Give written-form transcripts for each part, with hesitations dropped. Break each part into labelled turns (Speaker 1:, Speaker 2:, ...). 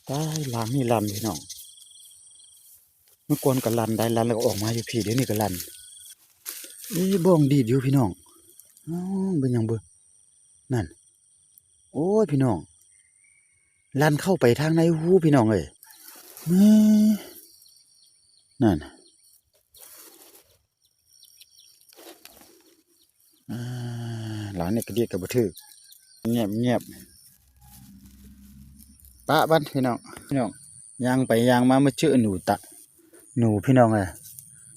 Speaker 1: ตายลามนี่ลันพี่น้องเมื่อก่อนก็ลันได้ลันแล้วก็ออกมาอยู่พี่เดี๋ยวนี้ก็ลันบ้องดีดอยู่พี่น้องอ๋อเป็นยังเบิ่นั่นโอ้ยพี่น้องลันเข้าไปทางในหูพี่น้องเอ้ยแม่นั่นหลานนี่ก็เรียกกับบ่ถือเงียบเงียบปะบ้านพี่น้องย่างไปย่างมาเมื่อเจอหนูพี่น้องเอ้ย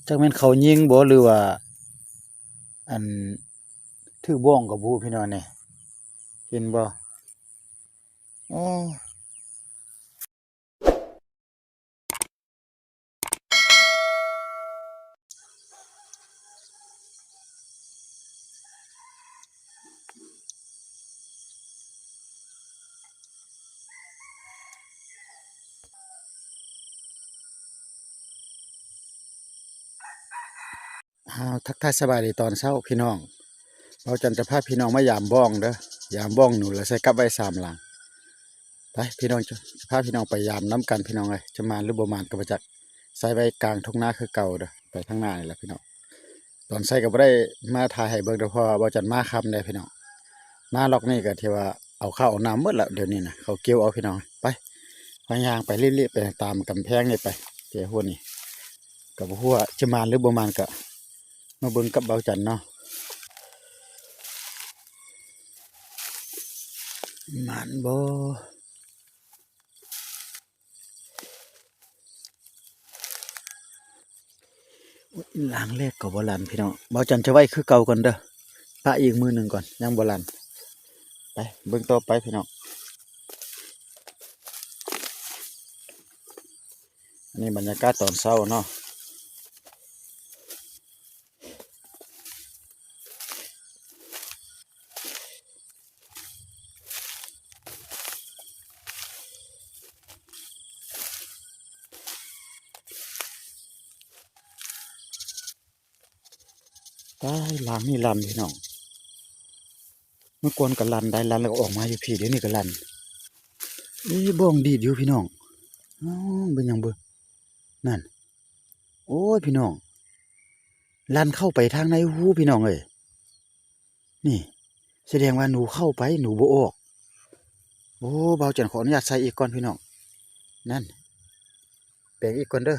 Speaker 1: จักแม่นเขายิงบ่หรือว่าอันถือบ้องกับบูพี่น้องเนี่ยเห็นบ่อ๋อทักทายสบายดีตอนเช้าพี่น้องเราจันจะพาพี่น้องมายามบ้องเด้อยามบ้องหนูแล้วใส่กับไว้3 หลังไปพี่น้องจะพาพี่น้องไปยามน้ำกันพี่น้องเลยจะมาหรือบ่มานก็บ่จักใส่ไว้กลางทุ่งนาคือเก่าเด้อไปทางหน้านี่แหละพี่น้องตอนใส่ก็บ่ได้มาถ่ายให้เบิ่งเด้อเพราะว่าบ่จันมาค่ำได้พี่น้องมาล็อกนี่ก็ที่ว่าเอาข้าวเอาน้ำหมดแล้วเดี๋ยวนี้นะเขาเกี่ยวเอาพี่น้องไปพายางไปเรื่อยๆไปตามกำแพงนี่ไปเดี๋ยวหัวนี่ก็บ่ฮู้ว่าจะมาหรือบ่มานก็มาเบิ่งกับเบาจันเนาะมันบ่ล้างแรกก็บ่ลันพี่น้องเบาจันจะไว้คือเก่าก่อนเด้อปะอีกมือหนึ่งก่อนยังบ่ลันไปเบิ่งต่อไปพี่น้องอันนี้บรรยากาศตอนเช้าเนาะได้ล้างนี่ลันพี่น้องเมื่อก่อนก็ลันได้ลันแล้วก็ออกมาอยู่พี่เดี๋ยวนี้ก็ลันบ้องดีดอยู่พี่น้องอ๋อเป็นยังเบิ่นั่นโอ้ยพี่น้องลันเข้าไปทางในหูพี่น้องเอ้ยนี่แสดงว่าหนูเข้าไปหนูบ่ออกโอ้เบาจันขออนุญาตใส่อีกก่อนพี่น้องนั่นแปลงอีกก่อนเด้อ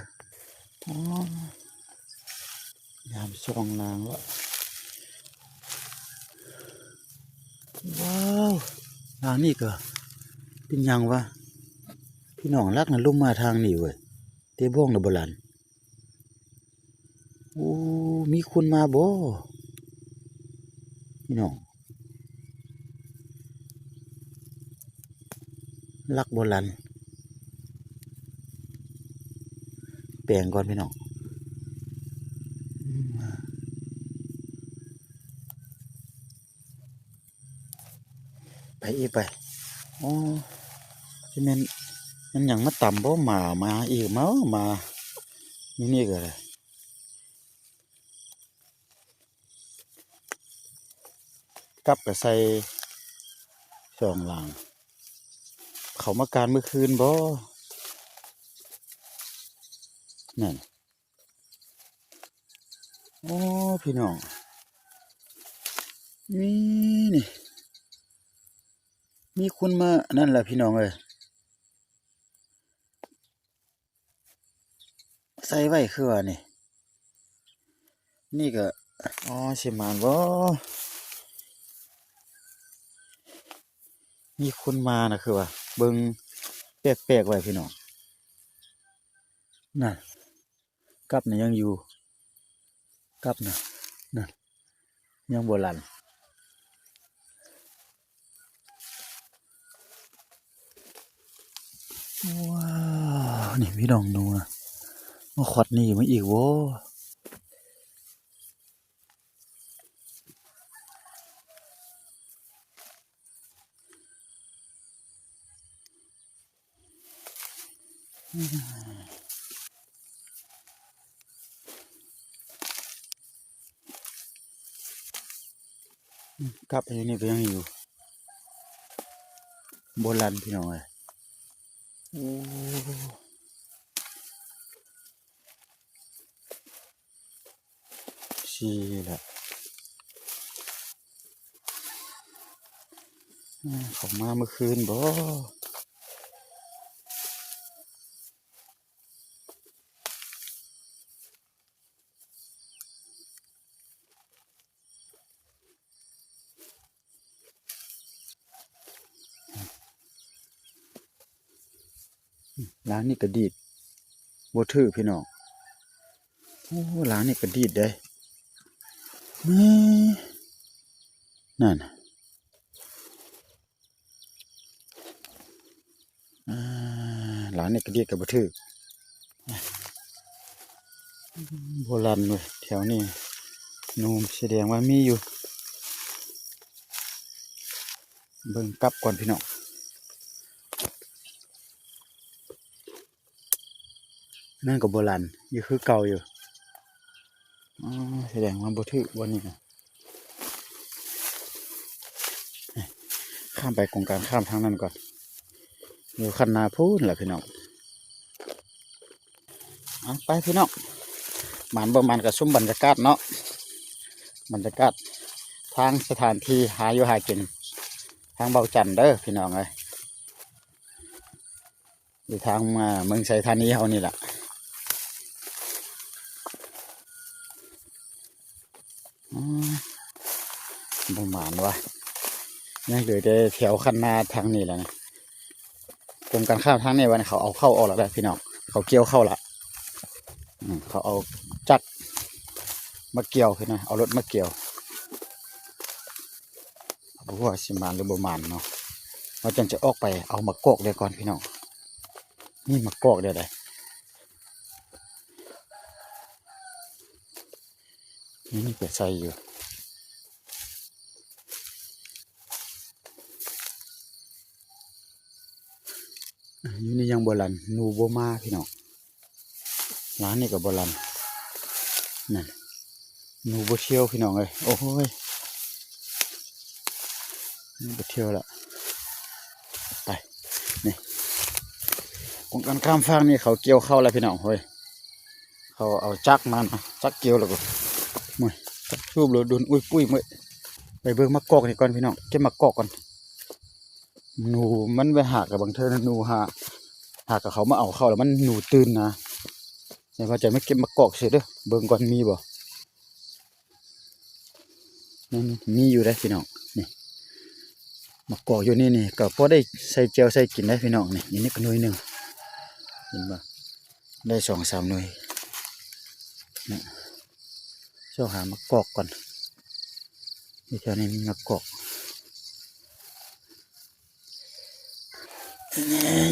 Speaker 1: อ๋อยามช่องนางวะว้าวนางนี่ก็เป็นยังวะพี่น้องรักนะลุ่มมาทางนี่เว้ยเตะบ้องนะโบราณโอ้มีคนมาบ่พี่น้องรักโบราณแปลงก่อนพี่น้องไปอีกไปอ๋อที่มันยังมาต่ำบ่มาอีกมานี่ก็เลยกลับไปใส่2 หลังเขามาการเมื่อคืนบ่นั่นโอ้พี่น้องนี่มีคนมานั่นแหละพี่น้องเอ้ยใส่ไว้คือว่านี่ก็อ๋อสิมานบ่มีคนมานะคือว่าเบิ่งแปลกๆไว้พี่น้องนั่นกับน่ะยังอยู่กับน่ะยังบ่ลันว้าวนี่พี่น้องดูนะมาขอดนี่มาอีกโว้กับอันนี้ก็ยังอยู่โบราณพี่น้องเอ้ย โอ้ชีละเขามาเมื่อคืนบ่ร้านนี้ก็ดีดบ่ถือพี่น้องโอ้ร้านนี้ก็ดีดได้นี่นั่นร้านนี้ก็ดีดกับบ่ถือโบราณเลยแถวนี้นูมแสดงว่ามีอยู่เบิ่งกลับก่อนพี่น้องนั่นก็โบราณอยู่คือเก่าอยู่แสดงว่าบ่ถือวันนี้นะข้ามไปโครงการข้ามทางนั้นก่อนอยู่คันนาพูนแหละพี่น้องไปพี่น้องหมันประมาณกับซุ้มบรรยากาศเนาะบรรยากาศทางสถานที่หาอยู่หากินทางเบาจันเด้อพี่น้องเลยอยู่ทางมาเมืองไชยธานีเฮานี่แหละประมาณว่ายังเหลือแต่แถวคันนาทางนี้แหละนะกรมการข้ามทางนี้วันเขาเอาเข้าออกแล้วได้พี่น้องเขาเกี่ยวเข้าละเขาเอาจักรมาเกี่ยวพี่นะเอารถมาเกี่ยวบ่ว่าสิมานหรือบ่มานเนาะเราจะออกไปเอามากอกเดี๋ยวก่อนพี่น้องนี่มากอกเดี๋ยวได้นี่เปิดใส่อยู่อยู่นี่ยังโบราณนูโบมาพี่น้องร้านนี่กับโบราณนั่นนูโบเที่ยวพี่น้องเลยโอ้ยนี่โบเที่ยวละไปนี่กงการข้ามฟากนี่เขาเกี่ยวเข้าแล้วพี่น้องเฮ้ยเขาเอาจักรมันจักรเกี่ยวแล้วก็มวยจักรูปเลยโดนอุ้ยปุ้ยมวยไปเบิ่งมะกอกนี่ก่อนพี่น้องเก็บมะกอกก่อนหนูมันไปหากับบางเธอหนูหากับเขามาเอาเข้าแล้วมันหนูตื่นนะแต่ว่าจะไม่เก็บมะกอกเสียเด้อเบิ่งก่อนมีบ่นี่มีอยู่ได้พี่น้องนี่มะกอกอยู่นี่ก็พอได้ใส่เจียวใส่กินได้พี่น้องนี่นี่ก็หน่วยหนึ่งเห็นบ่ได้2-3หน่วยนี่เจ้าหามะกอกก่อนนี่แถวนี้มีมะกอก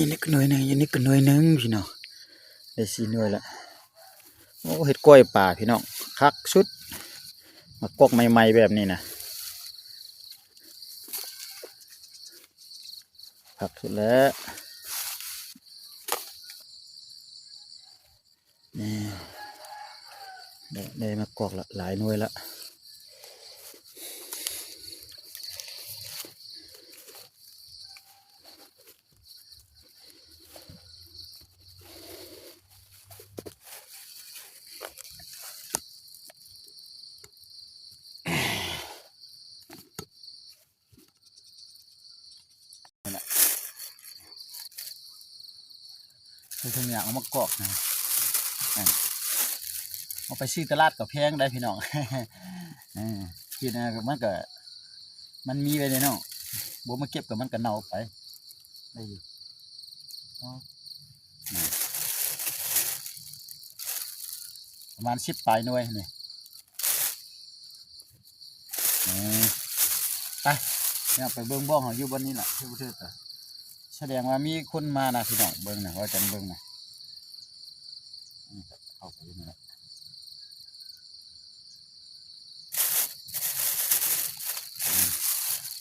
Speaker 1: นี่ก็หน่วยหนึ่งนี่ก็หน่วยหนึ่งพี่น้องได้4หน่วยละโอ้เห็ดกล้วยป่าพี่น้องคักสุดมะกอกใหม่ๆแบบนี้นะคักสุดแล้วนี่ได้มากอกละหลายหน่วยละคือทุกอย่างเอามากอกนะเอาไปซื้อตลาดกับแพงได้พี่น้องกินนะมันก็มันมีไปเลยเนาะบัวมาเก็บกับมันก็เน่าไปได้อยู่ประมาณ10ปลายหน่วยนี่ไปเนี่ยไปเบิ้งบ้องเขาอยู่บนนี้แหละที่ประเทศแสดงว่ามีคนมานะพี่น้องเบิ้งนะว่าจันเบิ้งนะเข้าไปนี่แหละ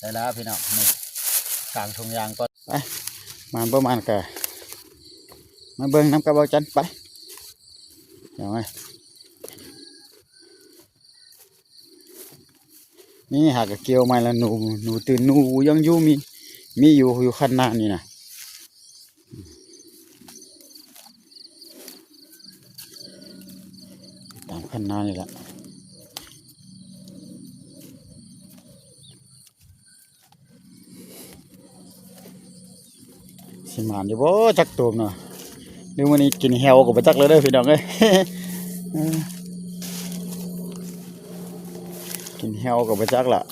Speaker 1: ได้แล้วพี่น้องนี่กลางทงยางก็ไปมาประมาณกะมาเบิ้งน้ำกระบอกจันไปเดี๋ยวไงนี่หากเกี่ยวมาแล้วหนูตื่นหนูยังอยู่มีอยู่ขั้นหน้านี่นะ ขั้นหน้านี่แหละสิมานอยู่บ่จักตูมเนาะหรือวันนี้กินแฮวก็บ่จักเลยเด้อพี่น้องเอ้ย กินแฮวก็บ่จักละ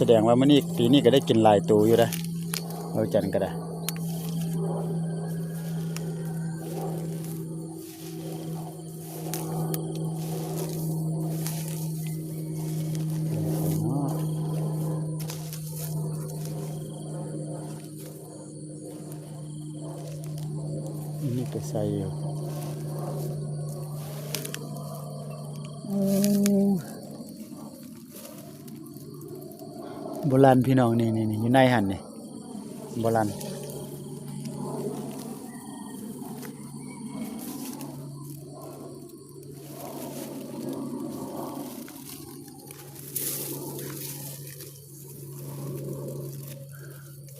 Speaker 1: แสดงว่ามื้อนี้ปีนี้ก็ได้กินหลายตัวอยู่นะเราจันก็ได้นี่ก็ใส่อยู่โบราณพี่น้องนี่อยู่ในหันนี่โบราณ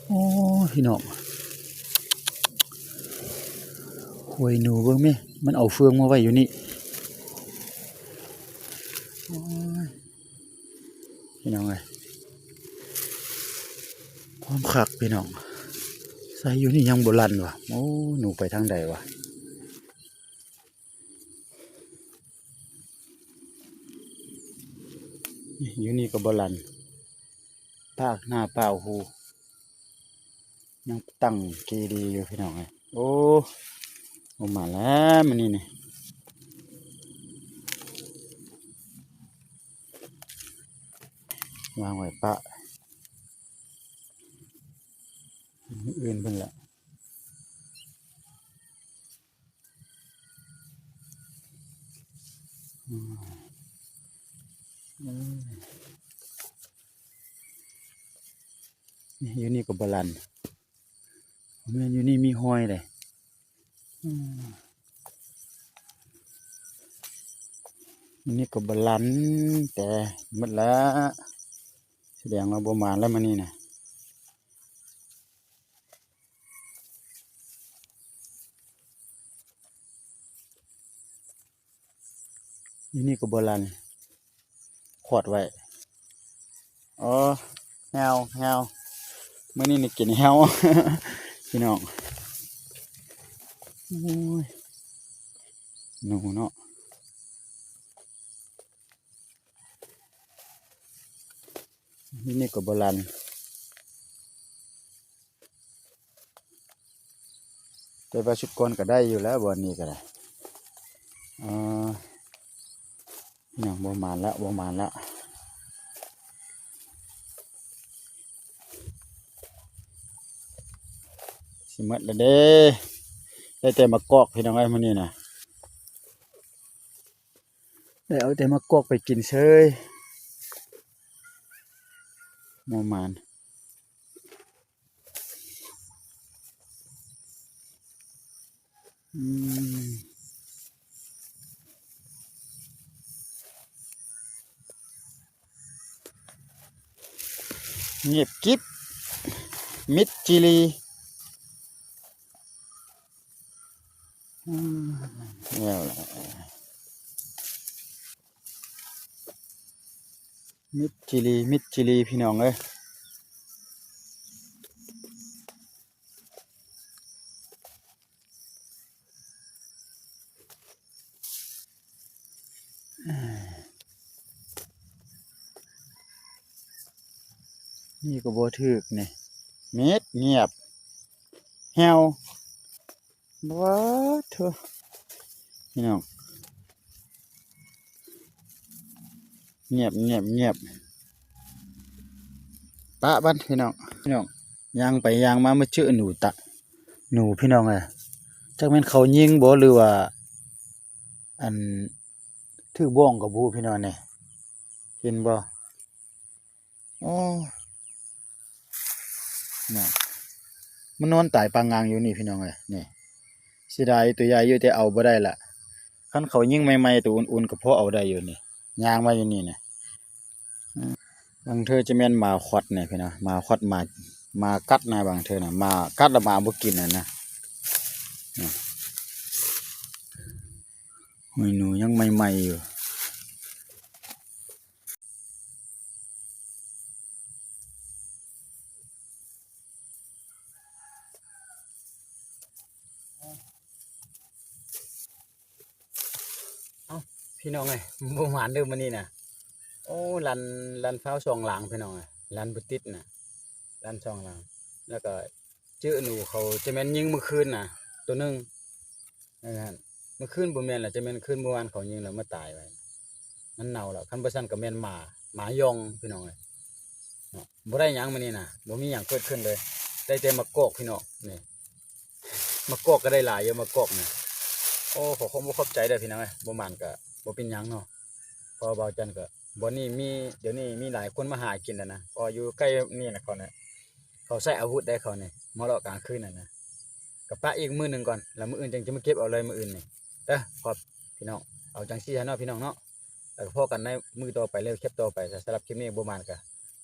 Speaker 1: โอ้พี่น้องหวยหนูเบิ่งแม่มันเอาเฟืองมาไว้อยู่นี่พี่น้องเอ้ยความคักพี่น้องใส่อยู่นี่ยังโบราณวะโอ้หนูไปทางใดวะอยู่นี่ก็โบราณภาคหน้าเปล่าหูยังตั้งเกดีย์อยู่พี่น้องเอ้ยโอ้มาแล้วมันนี่วางไว้ปะอื่นเพิ่นละอยู่นี่ก็โบราณแม่นอยู่นี่มีห้อยเลยอันนี้ก็โบราณแต่หมดแล้วแสดงว่าบ่มาแล้วมันนี่นะอยู่นี่ก็โบราณขวดไว้อ๋อแฮวมื้อนี้นี่กินแฮว พี่น้องโอ้ยหนูเนาะนี่ก็โบราณแต่ว่าชุดก้นก็ได้อยู่แล้วบอนนี้ก็ได้เนี่ยบ่มาแล้วสิหมดแล้วเด้ได้แต่มากอกพี่น้องไอ้มื้อนี้นะได้เอาแต่มากอกไปกินเฉยบ่มานเงียบกิ๊บมิดจิลีแล้วล่ะมิดจิลีพี่น้องเอ้ยนี่ก็บ่ถึกนี่เม็ดเงียบแฮวว้าเถอะพี่น้องเงียบปะบ้านพี่น้องย่างไปย่างมาเมื่อชื่อหนูพี่น้องอะจักแม่นเขายิงบ่หรือว่าอันถือบ้องกับบูพี่น้องเนี่ยเห็นบ่โอ้น่ะมันนอนตายปางงางอยู่นี่พี่น้องเอ้ยนี่เสียดายตัวใหญ่อยู่แต่เอาบ่ได้ละคันเขายิงใหม่ๆตัวอุ่นๆก็พอเอาได้อยู่นี่ย่างมาอยู่นี่นะบางเธอจะแม่นหมาควัดเนี่ยพี่น้องหมาควัดหมา มากัดนะบางเทื่อน่ะมากัดแล้วมาบ่กินน่ะนะหอยหนูยังใหม่ๆอยู่พี่น้องเอ้ยบ่หวานเด้อมื้อนี้น่ะโอ้ลันฟ้าวสองหลังพี่น้องเอ้ยลันบ่ติดน่ะลันสองหลังแล้วก็เจอหนูเขาจะแม่นยิงเมื่อคืนน่ะตัวหนึงนั่นฮะเมื่อคืนบ่แม่นล่ะจะแม่นคืนเมื่อวานเขายิงแล้วมาตายไว้มันเน่าแล้วคันบ่ซั้นก็แม่นหมายองพี่น้องเอ้ยเนาะบ่ได้หยังมื้อนี้น่ะบ่มีหยังเกิดขึ้นเลยได้แต่มะกอกพี่น้องนี่มะกอกก็ได้หลายอยู่มะกอกนี่โอ้ขอบใจเด้อพี่น้องเอ้ยบ่หมานก็บ่เป็นหยังเนาะเพอเบาจันก็บ่นี่มีเดี๋ยวนี้มีหลายคนมาหากินแล้วนะพออยู่ใกล้นี่น่ะเขาเนี่ยเขาใช้อาวุธได้เขานี่มาเลาะกลางคืนน่ะนะก็ปะอีกมื้อหนึงก่อนแล้วมื้ออื่นจังจะมาเก็บเอาเลยมื้ออื่นนี่เด้อขอบพี่น้องเอาจังซี่ซะเนาะพี่น้องเนาะแล้วก็พอกันในมื้อต่อไปแล้วคลิปต่อไปสำหรับคลิปนี้บ่หมานก็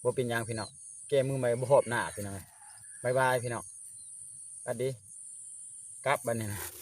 Speaker 1: บ่เป็นหยังพี่น้องแก้มือใหม่บ่ฮอบหน้าพี่น้องบ๊ายบายพี่น้องสวัสดีกลับบัดนี้นะ